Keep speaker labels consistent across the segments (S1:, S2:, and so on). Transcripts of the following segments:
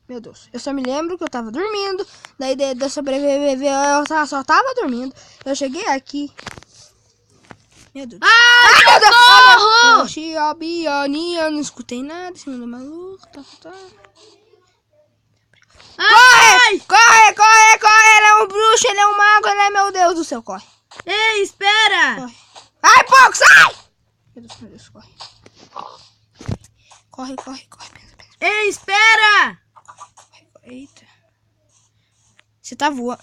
S1: Meu Deus. Eu só me lembro que eu tava dormindo. Daí de sobreviver eu só tava dormindo. Eu cheguei aqui. Meu Deus.
S2: Ai,
S1: meu Deus!
S2: socorro!
S1: Oxi, Albione, eu não escutei nada. Esse mundo maluco. Tá.
S2: Ai!
S1: Corre! Ele é um bruxo, ele é um mago, ele é meu Deus do céu. Corre.
S2: Ei, espera!
S1: Corre. Ai, pouco, sai! Meu Deus, corre. Corre.
S2: Ei, espera!
S1: Eita. Você tá voando.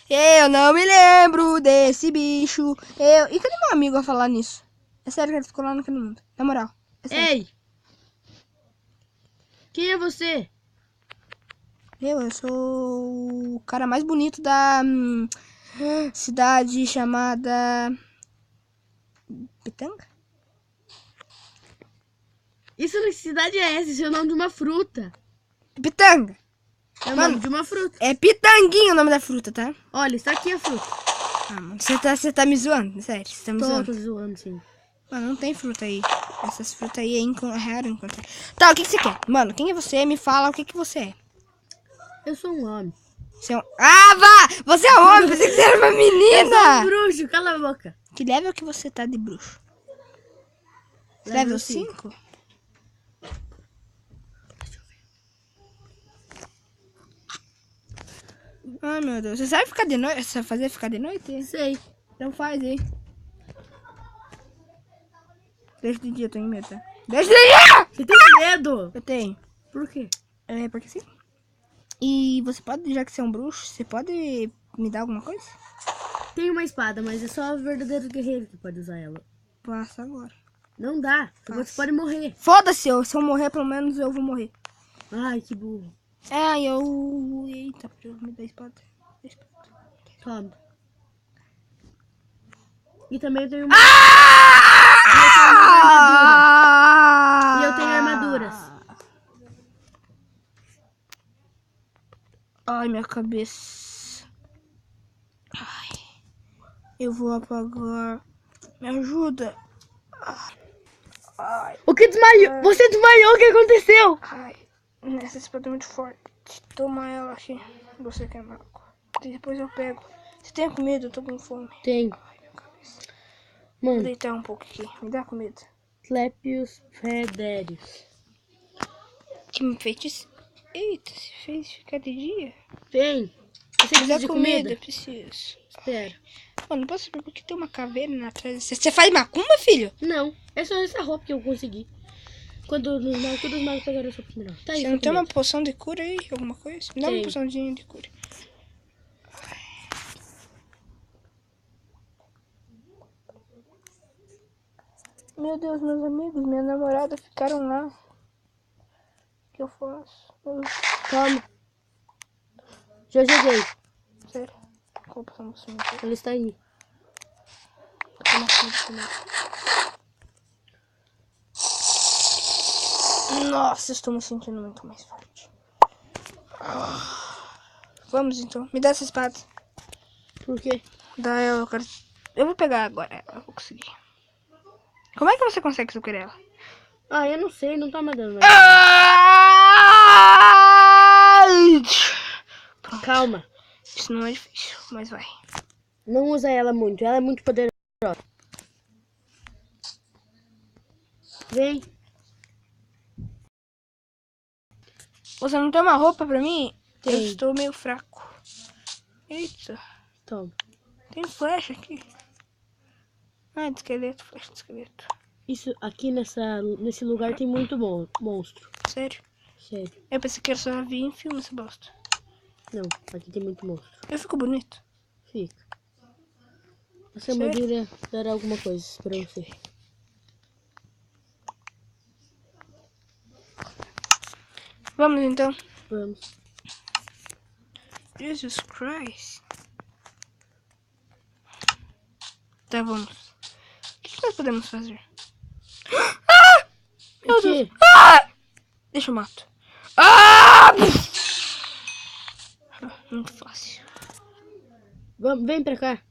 S1: Eu não me lembro desse bicho. E cadê meu amigo a falar nisso? É sério que ele ficou lá naquele mundo. Na moral. É sério.
S2: Ei! Quem é você?
S1: Eu sou o cara mais bonito da cidade chamada Pitanga?
S2: Isso que cidade é essa? Isso é o nome de uma fruta.
S1: Pitanga.
S2: É o
S1: Mano,
S2: nome de uma fruta.
S1: É Pitanguinha o nome da fruta, tá?
S2: Olha, está aqui a fruta.
S1: Ah, mano, você tá me zoando? Sério, você tá me zoando?
S2: Tô zoando, sim.
S1: Mano, não tem fruta aí. Essas frutas aí é raro encontrar. Tá, o que você quer? Mano, quem é você? Me fala o que você é.
S2: Eu sou um homem.
S1: Você é um... Ah, vá! Você é um homem, pensei que você era uma
S2: Eu sou um
S1: menina!
S2: bruxo, cala a boca.
S1: Que level que você tá de bruxo? Level 5? Ai, meu Deus. Você sabe ficar de noite? Você sabe fazer ficar de noite?
S2: Sei.
S1: Então faz aí. Deixa de dia, eu tô em medo, tá? Deixa de dia!
S2: Você tem medo?
S1: Eu tenho.
S2: Por quê?
S1: É, porque sim. E você pode, já que você é um bruxo, você pode me dar alguma coisa?
S2: Tem uma espada, mas é só o verdadeiro guerreiro que pode usar ela.
S1: Passa agora.
S2: Não dá. Você pode morrer.
S1: Foda-se, se eu morrer, pelo menos eu vou morrer.
S2: Ai, que burro.
S1: É, eu... Eita, me dá a espada.
S2: Toma. E também eu tenho uma... E eu tenho armaduras.
S1: Ai, minha cabeça. Ai. Eu vou apagar. Me ajuda. Ai.
S2: O que desmaiou? Você desmaiou, o que aconteceu?
S1: Ai. Essa espada é muito forte. Toma ela aqui. Você quer mago. Depois eu pego. Você tem comida? Eu tô com fome.
S2: Tem.
S1: Ai, minha cabeça. Vou
S2: Mano,
S1: deitar um pouco aqui. Me dá comida.
S2: Clépios Fedérios.
S1: Que feitiço. Eita, se fez ficar de dia?
S2: Tem. Você
S1: Me
S2: precisa
S1: dá
S2: de
S1: comida,
S2: comida?
S1: preciso.
S2: Espera.
S1: Mano, não posso saber porque tem uma caveira na atrás. Você faz macumba, filho?
S2: Não, é só essa roupa que eu consegui. Quando os magos pegaram a sua primeira. Tá aí,
S1: Você
S2: sua
S1: não tem uma
S2: comida.
S1: poção de cura aí? Alguma coisa? Me dá uma
S2: Tem.
S1: poçãozinha de cura. Meu Deus, meus amigos, minha namorada ficaram lá. O que eu faço?
S2: Toma. Já joguei.
S1: Sério? Qual poção você me deu?
S2: Ela está aí.
S1: Toma comida. Nossa, estou me sentindo muito mais forte. Vamos então. Me dá essa espada.
S2: Por quê?
S1: Dá ela, eu quero... Eu vou pegar agora. Eu vou conseguir. Como é que você consegue subir ela?
S2: Ah, eu não sei, não tá me dando.
S1: Pronto.
S2: Calma.
S1: Isso não é difícil, mas vai.
S2: Não usa ela muito, ela é muito poderosa. Vem.
S1: Você não tem uma roupa pra mim? Eu
S2: Tem.
S1: estou meio fraco. Eita,
S2: Toma.
S1: tem flecha aqui. Ah, de esqueleto, flecha de esqueleto.
S2: Isso aqui nesse lugar tem muito monstro.
S1: Sério?
S2: Sério.
S1: Eu pensei que era só vir em filme essa bosta.
S2: Não, aqui tem muito monstro.
S1: Eu fico bonito.
S2: Fica. Essa armadura dará alguma coisa pra você.
S1: Vamos então.
S2: Vamos.
S1: Jesus Christ. Tá, vamos. O que nós podemos fazer? Ah! Meu Deus. Ah! Deixa eu mato. Ah! Muito fácil.
S2: Vem pra cá.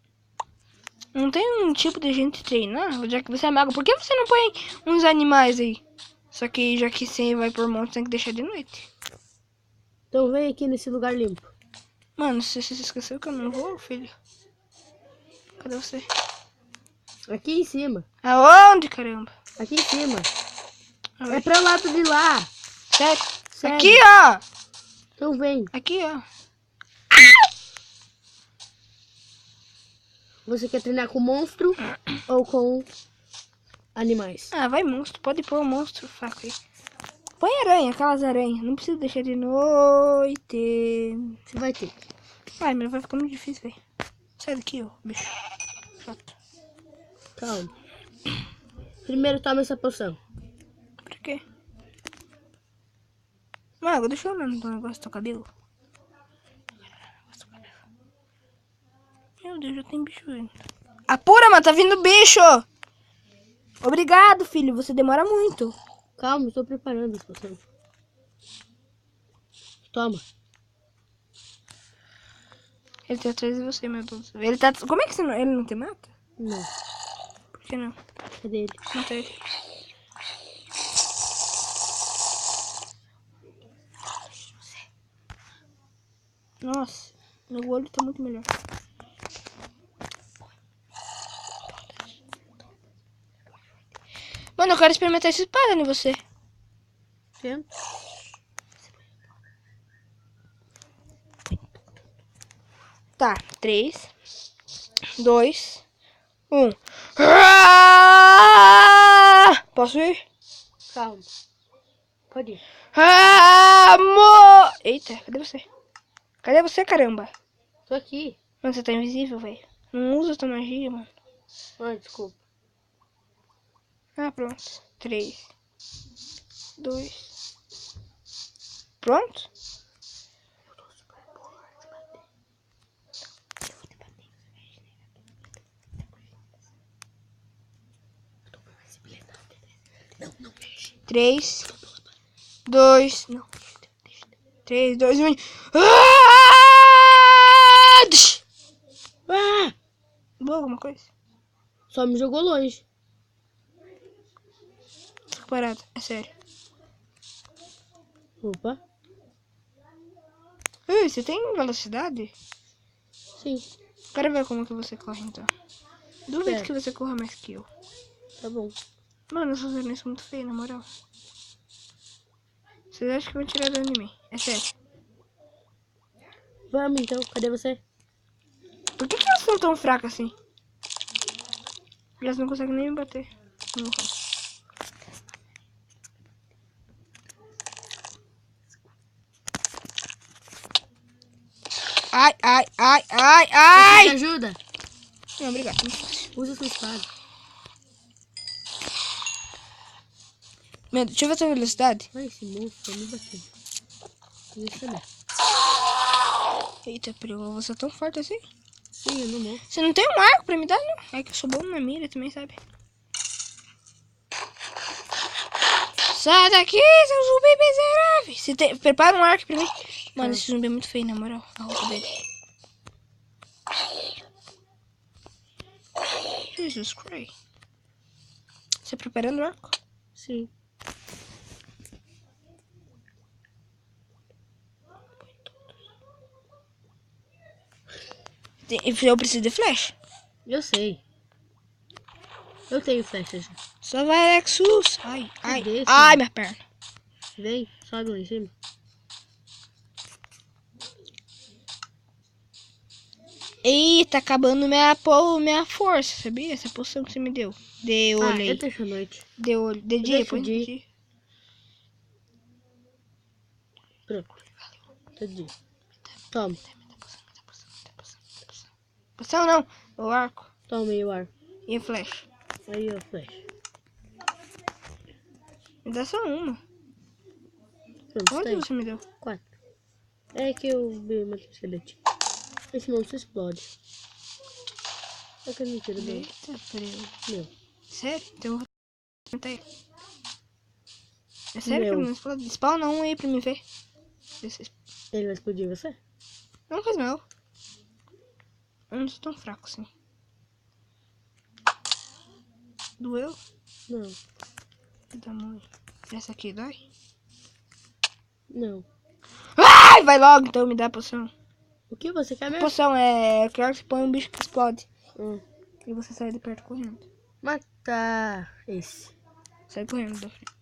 S1: Não tem um tipo de gente treinar? Já que você é mago, por que você não põe uns animais aí? Só que já que você vai por monte, tem que deixar de noite.
S2: Então vem aqui nesse lugar limpo.
S1: Mano, você esqueceu que eu não vou, filho? Cadê você?
S2: Aqui em cima.
S1: Aonde, caramba?
S2: Aqui em cima.
S1: Aonde?
S2: É pra lado de lá.
S1: Sério?
S2: Sério.
S1: Aqui, ó.
S2: Então vem.
S1: Aqui, ó.
S2: Você quer treinar com monstro ou com animais?
S1: Ah, vai monstro. Pode pôr um monstro fraco aí. Põe aranha, aquelas aranhas. Não precisa deixar de noite.
S2: Você vai ter.
S1: Ai, mas vai ficar muito difícil, velho. Sai daqui, ó, bicho. Chato.
S2: Calma. Primeiro toma essa poção.
S1: Por quê? Mago, deixa eu olhar no negócio do teu cabelo. Meu Deus, já tem bicho vindo. Apura, mano, tá vindo bicho! Obrigado, filho. Você demora muito.
S2: Calma, estou preparando essa poção. Toma.
S1: Ele tá atrás de você, meu Deus. Ele tá... Como é que você não... ele não te mata?
S2: Não.
S1: Por que não?
S2: Cadê ele?
S1: Mata ele. Nossa, meu olho tá muito melhor. Mano, eu quero experimentar essa espada em você.
S2: Tenta.
S1: Tá, 3, 2, 1. Posso ir?
S2: Calma. Pode ir.
S1: Amor! Eita, cadê você? Cadê você, caramba?
S2: Tô aqui.
S1: Mano, você tá invisível, velho. Não usa tua magia, mano.
S2: Ai, desculpa.
S1: Ah, pronto. 3, 2. Pronto?
S2: Não, não mexe.
S1: 3, 2. Não. 3, 2, 1.
S2: Ah!
S1: Boa, alguma coisa?
S2: Só me jogou longe.
S1: Fica parado, é sério.
S2: Opa.
S1: Ui, você tem velocidade?
S2: Sim.
S1: Quero ver como que você corre, então. Duvido
S2: Certo.
S1: que você corra mais que eu.
S2: Tá bom.
S1: Mano, essas aranhas são muito feias, na moral. Vocês acham que vão tirar dano de mim? É sério.
S2: Vamos então. Cadê você?
S1: Por que elas são tão fracas assim? Elas não conseguem nem me bater. Não. Ai, ai, ai, ai,
S2: Você
S1: ai!
S2: ajuda?
S1: Não, obrigado.
S2: Usa sua espada.
S1: Meu, deixa eu ver a tua velocidade.
S2: Ai, esse monstro tá me batendo. Isso mesmo.
S1: Eita, perigo, você é tão forte assim?
S2: Sim, eu não morro.
S1: Você não tem um arco pra me dar, não? É que eu sou bom na mira também, sabe? Sai daqui, seu zumbi miserável! Você tem... Prepara um arco pra mim. Mano, esse zumbi é muito feio, na moral. A roupa dele. Jesus Christ. Você preparando o arco?
S2: Sim.
S1: Eu preciso de flecha.
S2: Eu sei. Eu tenho flechas.
S1: Só vai, Lexus. Ai, ai,
S2: Cadê,
S1: ai,
S2: filho?
S1: minha perna.
S2: Vem, sobe lá em cima.
S1: Eita, acabando minha força, sabia? Essa poção que você me deu. De olho aí.
S2: Entra essa noite.
S1: De olho. De dia,
S2: Deixa
S1: põe
S2: de
S1: de
S2: ir.
S1: dia.
S2: Pronto. Tá de. Toma.
S1: Poção não. O arco.
S2: Toma aí o ar.
S1: E a flecha.
S2: Aí, ó, flecha.
S1: Me dá só uma.
S2: Pronto, tá
S1: Quanto
S2: aí.
S1: você me deu?
S2: 4. É que eu vi uma esqueleto. Esse monstro explode. É que é mentira, meu.
S1: Eita, prego.
S2: Meu.
S1: Sério? Então eu vou tentar ele. É sério que
S2: Meu.
S1: ele não explode? Spawna um aí pra me ver.
S2: Ele vai explodir você?
S1: Não faz mal. Eu não sou tão fraco assim. Doeu?
S2: Não.
S1: Que tamanho. Essa aqui dói?
S2: Não.
S1: Ai, vai logo, então me dá a poção.
S2: O que você quer mesmo?
S1: Poção é aquela que você põe um bicho que explode.
S2: Hum.
S1: E você sai de perto correndo.
S2: Matar esse.
S1: Sai correndo da frente.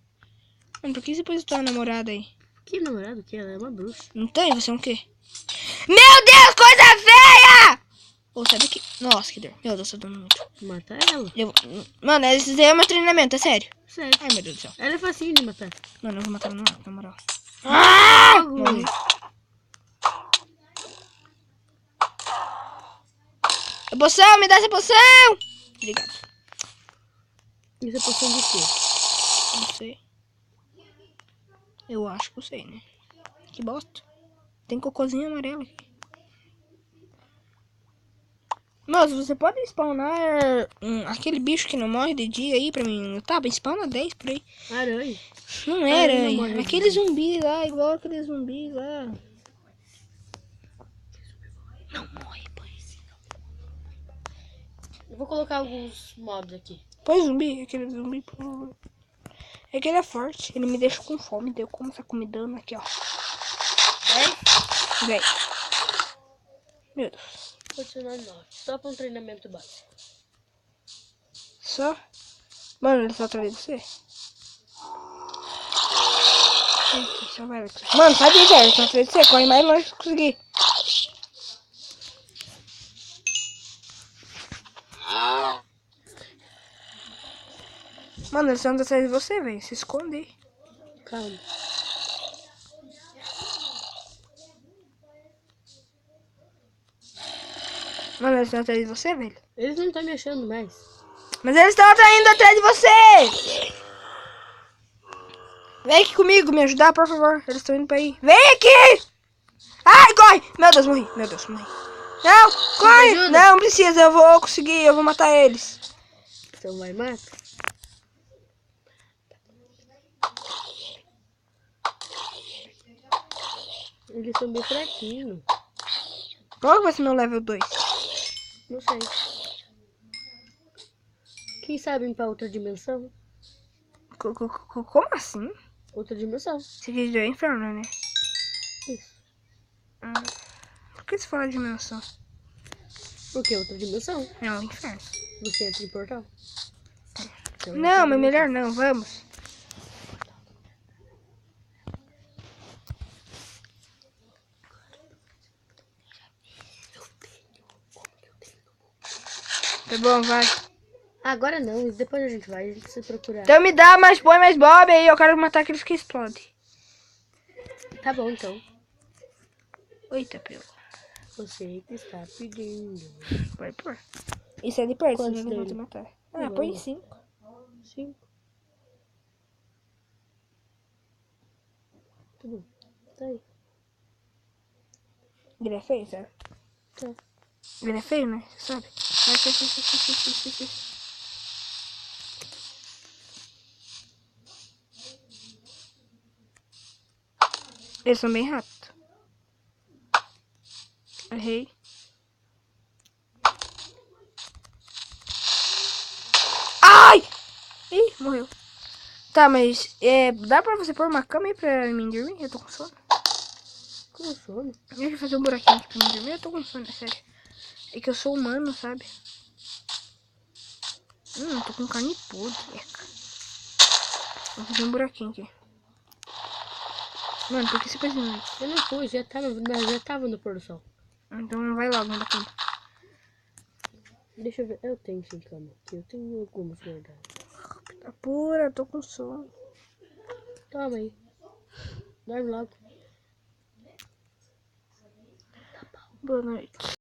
S1: Mano, por que você pôs tua namorada aí?
S2: Que namorado que ela é uma bruxa.
S1: Não tem? Você é um quê? Meu Deus, coisa feia! Ô, sai daqui. Nossa, que dor. Meu Deus, eu tô dando muito.
S2: Mata ela.
S1: Mano, esse daí é meu treinamento, é sério.
S2: Sério.
S1: Ai, meu Deus do céu.
S2: Ela é facinho de matar.
S1: Mano, eu vou matar ela no ar, na moral. Ah! Morri. A poção, me dá essa poção! Obrigado.
S2: Isso é poção de quê?
S1: Não sei. Eu acho que eu sei, né? Que bosta. Tem cocôzinho amarelo aqui. Moço, você pode spawnar aquele bicho que não morre de dia aí pra mim? Tá, spawna 10 por aí.
S2: Aranha.
S1: Não é
S2: Aranha não
S1: aranha.
S2: morre de
S1: Aquele
S2: dia.
S1: zumbi lá, igual aquele zumbi lá. Não morre, pois.
S2: Eu vou colocar alguns mobs aqui.
S1: Põe zumbi, aquele zumbi, por favor. É que ele é forte, ele me deixa com fome, daí eu como essa comidana aqui, ó.
S2: 10?
S1: 10. Meu Deus.
S2: Continuar 9. Só pra um treinamento básico.
S1: Só? Mano, ele só atrás de você? Eita, só vai. Mano, sai de velho, só atrás de você, corre mais longe que conseguir. Mano, eles estão atrás de você, velho. Se esconde aí.
S2: Calma.
S1: Mano, eles estão atrás de você, velho.
S2: Eles não estão me achando mais.
S1: Mas eles estão indo atrás de você! Vem aqui comigo, me ajudar, por favor. Eles estão indo pra aí. Vem aqui! Ai, corre! Meu Deus, morri. Meu Deus, morri. Não, corre! Não precisa, eu vou conseguir. Eu vou matar eles.
S2: Então vai, mata. Eles são bem fraquinhos.
S1: Qual que vai ser meu level 2?
S2: Não sei. Quem sabe ir pra outra dimensão?
S1: Como assim?
S2: Outra dimensão.
S1: Esse vídeo é inferno, né?
S2: Isso.
S1: Por que você fala de dimensão?
S2: Porque é outra dimensão.
S1: É um inferno.
S2: Você entra em portal. Então,
S1: Não, mas melhor não, vamos. Tá bom, vai.
S2: Agora não, depois a gente vai, a gente precisa procurar.
S1: Então me dá mais, põe mais Bob aí, eu quero matar aqueles que explodem.
S2: Tá bom, então.
S1: Eita, pelo.
S2: Você que está pedindo.
S1: Pode pôr. Isso é de perto,
S2: Quantos
S1: senão eu vou te
S2: dele?
S1: matar.
S2: Não,
S1: Ah, põe
S2: não.
S1: 5.
S2: 5. Tá bom. Tá aí.
S1: Ele é feio, sabe?
S2: Tá.
S1: Ele é feio, né? Você sabe? Vai. Eles são bem rápidos. Errei. Ai! Ih, morreu. Tá, mas dá pra você pôr uma cama aí pra mim dormir? Eu tô com sono.
S2: Com sono?
S1: Deixa eu fazer um buraquinho aqui pra mim dormir. Eu tô com sono, é sério. É que eu sou humano, sabe? Tô com carne podre. Vou fazer um buraquinho aqui. Mano, por que você faz isso?
S2: Eu não fui, já tava no pôr do sol.
S1: Então vai logo na cama.
S2: Deixa eu ver. Eu tenho 5 camas aqui. Eu tenho algumas guardadas.
S1: Tá pura, tô com sono.
S2: Toma aí. Dorme logo.
S1: Boa noite.